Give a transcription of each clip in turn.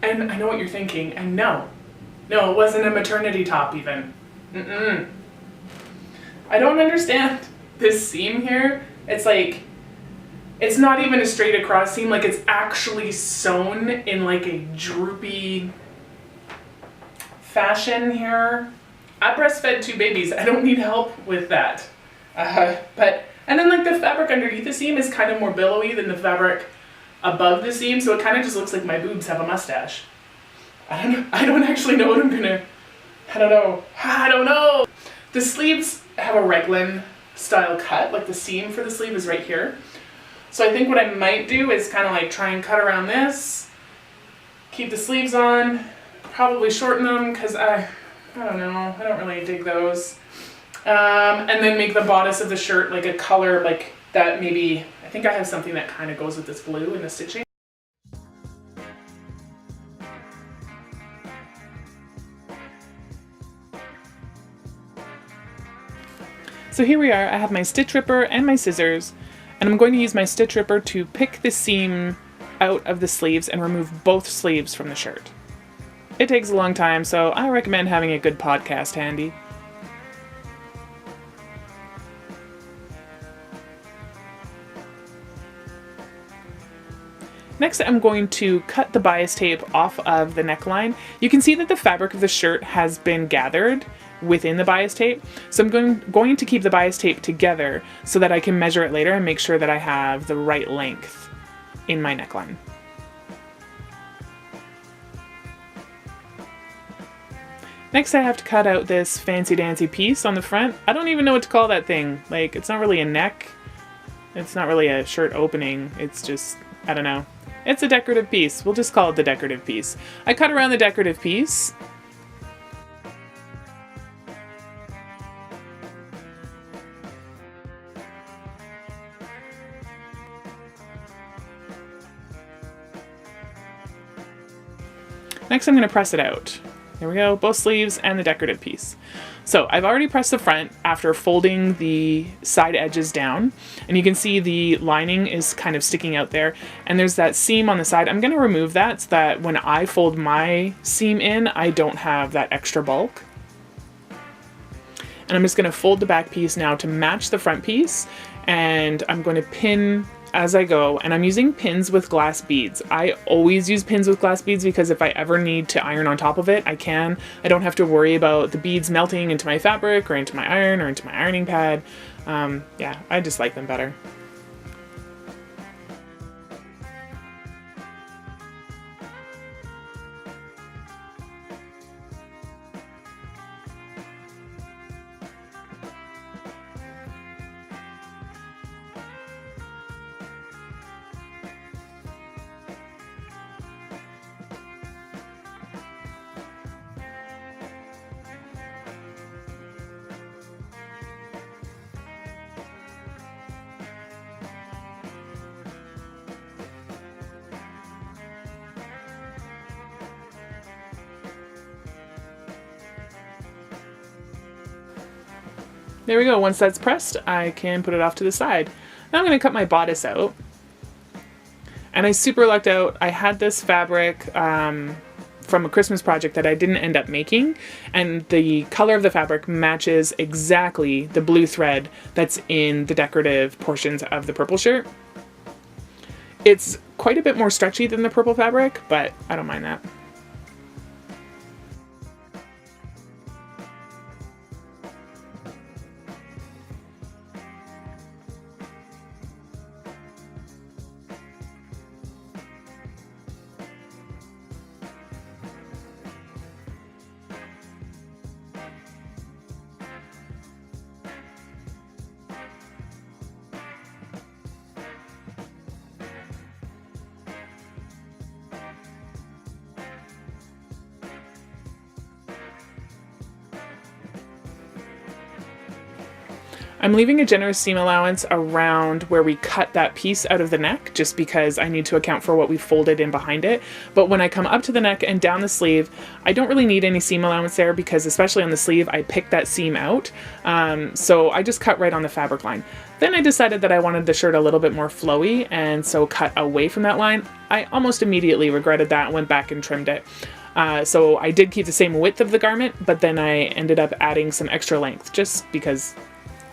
And I know what you're thinking, and no, it wasn't a maternity top even. I don't understand this seam here. It's like, it's not even a straight across seam, like it's actually sewn in like a droopy fashion here. I breastfed 2 babies, I don't need help with that. And then like the fabric underneath the seam is kind of more billowy than the fabric above the seam, so it kind of just looks like my boobs have a mustache. I don't actually know what I'm gonna, I don't know. The sleeves have a raglan style cut, like the seam for the sleeve is right here. So I think what I might do is kind of like try and cut around this, keep the sleeves on, probably shorten them because I don't know, I don't really dig those. And then make the bodice of the shirt like a color like that maybe, I think I have something that kind of goes with this blue in the stitching. So here we are, I have my stitch ripper and my scissors, and I'm going to use my stitch ripper to pick the seam out of the sleeves and remove both sleeves from the shirt. It takes a long time, so I recommend having a good podcast handy. Next, I'm going to cut the bias tape off of the neckline. You can see that the fabric of the shirt has been gathered within the bias tape. So I'm going to keep the bias tape together so that I can measure it later and make sure that I have the right length in my neckline. Next, I have to cut out this fancy dancy piece on the front. I don't even know what to call that thing. Like, it's not really a neck. It's not really a shirt opening. It's just, I don't know. It's a decorative piece. We'll just call it the decorative piece. I cut around the decorative piece. Next, I'm going to press it out. There we go, both sleeves and the decorative piece. So I've already pressed the front after folding the side edges down, and you can see the lining is kind of sticking out there, and there's that seam on the side. I'm going to remove that so that when I fold my seam in, I don't have that extra bulk. And I'm just going to fold the back piece now to match the front piece, and I'm going to pin as I go, and I'm using pins with glass beads. I always use pins with glass beads because if I ever need to iron on top of it, I can. I don't have to worry about the beads melting into my fabric or into my iron or into my ironing pad. Yeah, I just like them better. There we go, once that's pressed, I can put it off to the side. Now I'm going to cut my bodice out. And I super lucked out. I had this fabric from a Christmas project that I didn't end up making, and the color of the fabric matches exactly the blue thread that's in the decorative portions of the purple shirt. It's quite a bit more stretchy than the purple fabric, but I don't mind that. I'm leaving a generous seam allowance around where we cut that piece out of the neck, just because I need to account for what we folded in behind it. But when I come up to the neck and down the sleeve, I don't really need any seam allowance there, because especially on the sleeve, I picked that seam out. So I just cut right on the fabric line. Then I decided that I wanted the shirt a little bit more flowy, and so cut away from that line. I almost immediately regretted that and went back and trimmed it. So I did keep the same width of the garment, but then I ended up adding some extra length just because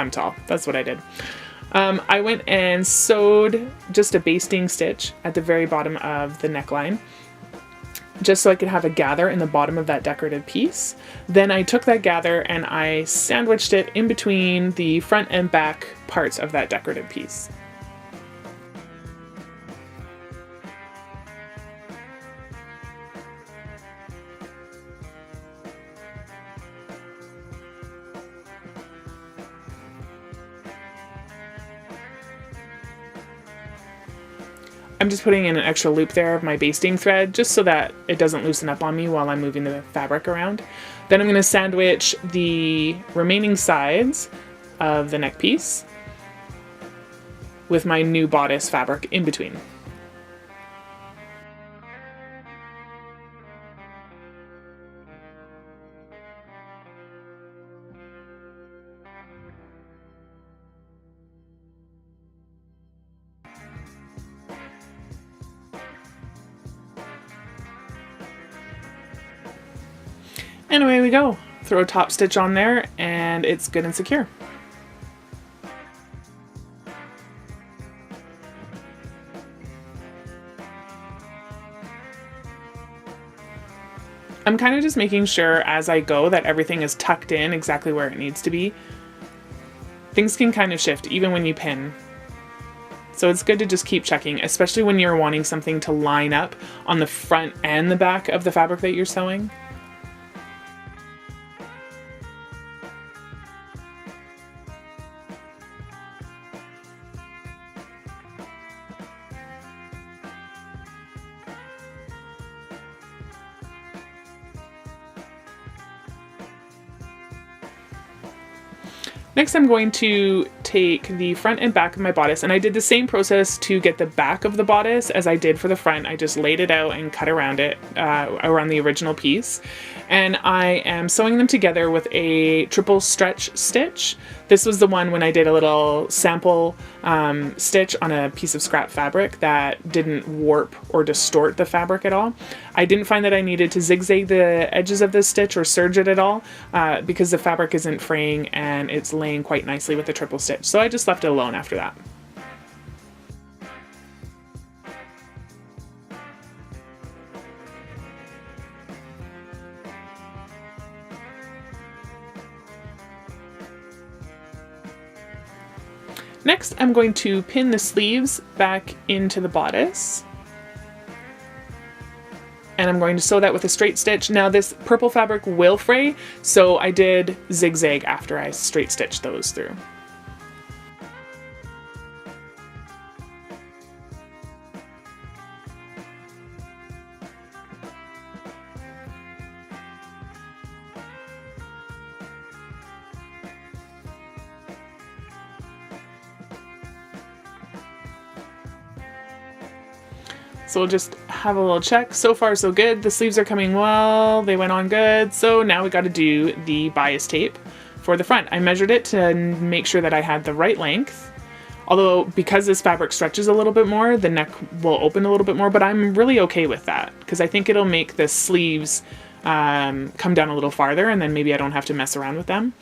I'm tall. That's what I did. I went and sewed just a basting stitch at the very bottom of the neckline, just so I could have a gather in the bottom of that decorative piece. Then I took that gather and I sandwiched it in between the front and back parts of that decorative piece. I'm just putting in an extra loop there of my basting thread, just so that it doesn't loosen up on me while I'm moving the fabric around. Then I'm going to sandwich the remaining sides of the neck piece with my new bodice fabric in between. And away we go. Throw a top stitch on there and it's good and secure. I'm kind of just making sure as I go that everything is tucked in exactly where it needs to be. Things can kind of shift even when you pin. So it's good to just keep checking, especially when you're wanting something to line up on the front and the back of the fabric that you're sewing. Next, I'm going to take the front and back of my bodice, and I did the same process to get the back of the bodice as I did for the front. I just laid it out and cut around it, around the original piece. And I am sewing them together with a triple stretch stitch. This was the one when I did a little sample stitch on a piece of scrap fabric that didn't warp or distort the fabric at all. I didn't find that I needed to zigzag the edges of this stitch or serge it at all because the fabric isn't fraying and it's laying quite nicely with the triple stitch. So I just left it alone after that. Next, I'm going to pin the sleeves back into the bodice. And I'm going to sew that with a straight stitch. Now this purple fabric will fray, so I did zigzag after I straight stitched those through. So we'll just have a little check. So far so good. The sleeves are coming well. They went on good. So now we got to do the bias tape for the front. I measured it to make sure that I had the right length. Although because this fabric stretches a little bit more, the neck will open a little bit more, but I'm really okay with that because I think it'll make the sleeves come down a little farther, and then maybe I don't have to mess around with them.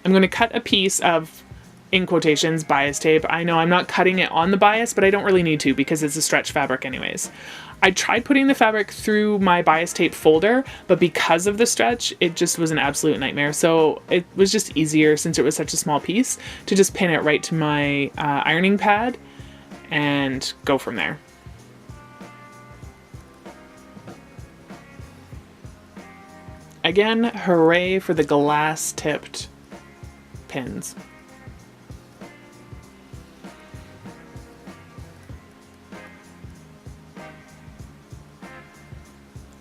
I'm going to cut a piece of, in quotations, bias tape. I know I'm not cutting it on the bias, but I don't really need to because it's a stretch fabric anyways. I tried putting the fabric through my bias tape folder, but because of the stretch, it just was an absolute nightmare. So it was just easier, since it was such a small piece, to just pin it right to my ironing pad and go from there. Again, hooray for the glass tipped pins.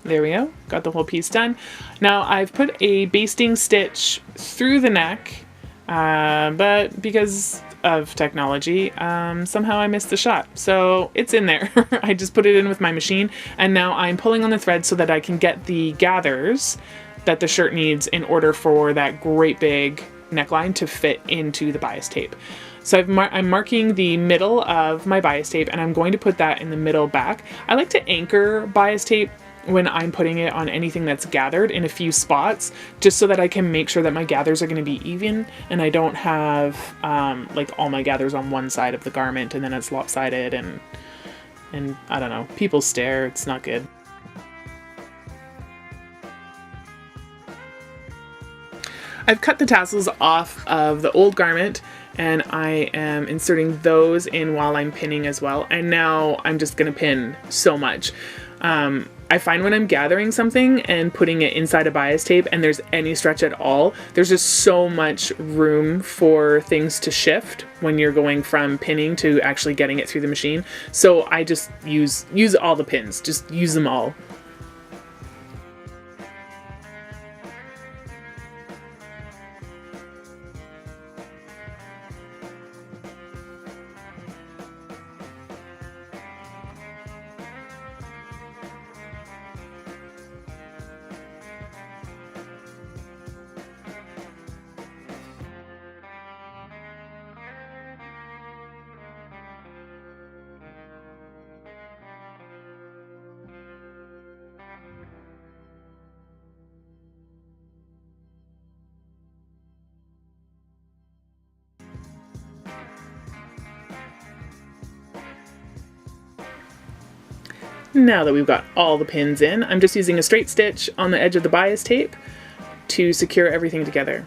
There we go, got the whole piece done. Now I've put a basting stitch through the neck But because of technology, somehow I missed the shot. So it's in there. I just put it in with my machine, and now I'm pulling on the thread so that I can get the gathers that the shirt needs in order for that great big neckline to fit into the bias tape. So I'm marking the middle of my bias tape, and I'm going to put that in the middle back. I like to anchor bias tape when I'm putting it on anything that's gathered in a few spots, just so that I can make sure that my gathers are going to be even and I don't have like all my gathers on one side of the garment and then it's lopsided and I don't know, people stare, it's not good. I've cut the tassels off of the old garment and I am inserting those in while I'm pinning as well. And now I'm just going to pin so much. I find when I'm gathering something and putting it inside a bias tape and there's any stretch at all, there's just so much room for things to shift when you're going from pinning to actually getting it through the machine. So I just use all the pins, just use them all. Now that we've got all the pins in, I'm just using a straight stitch on the edge of the bias tape to secure everything together.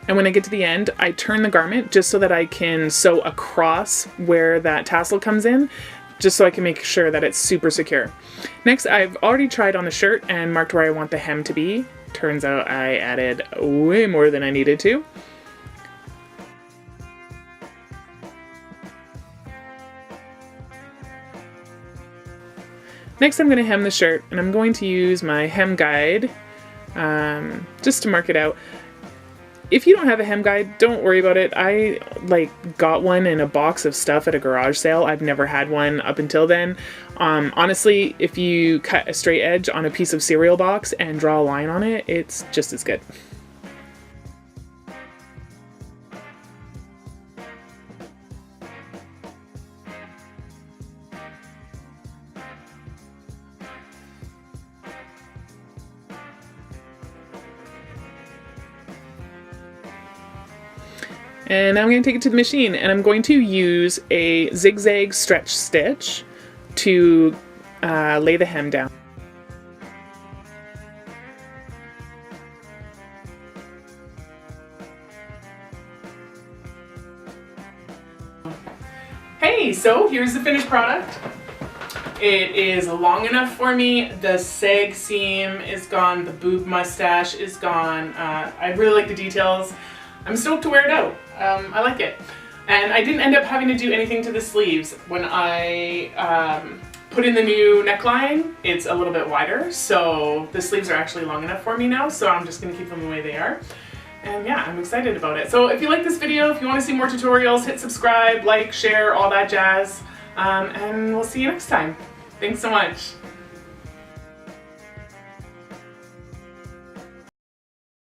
And when I get to the end, I turn the garment just so that I can sew across where that tassel comes in, just so I can make sure that it's super secure. Next, I've already tried on the shirt and marked where I want the hem to be. Turns out I added way more than I needed to. Next, I'm going to hem the shirt, and I'm going to use my hem guide just to mark it out. If you don't have a hem guide, don't worry about it. I got one in a box of stuff at a garage sale. I've never had one up until then. Honestly, if you cut a straight edge on a piece of cereal box and draw a line on it, it's just as good. And now I'm going to take it to the machine, and I'm going to use a zigzag stretch stitch to lay the hem down. Hey, so here's the finished product. It is long enough for me. The sag seam is gone. The boob mustache is gone. I really like the details. I'm stoked to wear it out. I like it. And I didn't end up having to do anything to the sleeves. When I put in the new neckline, it's a little bit wider, so the sleeves are actually long enough for me now, so I'm just going to keep them the way they are. And yeah, I'm excited about it. So if you like this video, if you want to see more tutorials, hit subscribe, like, share, all that jazz, and we'll see you next time. Thanks so much.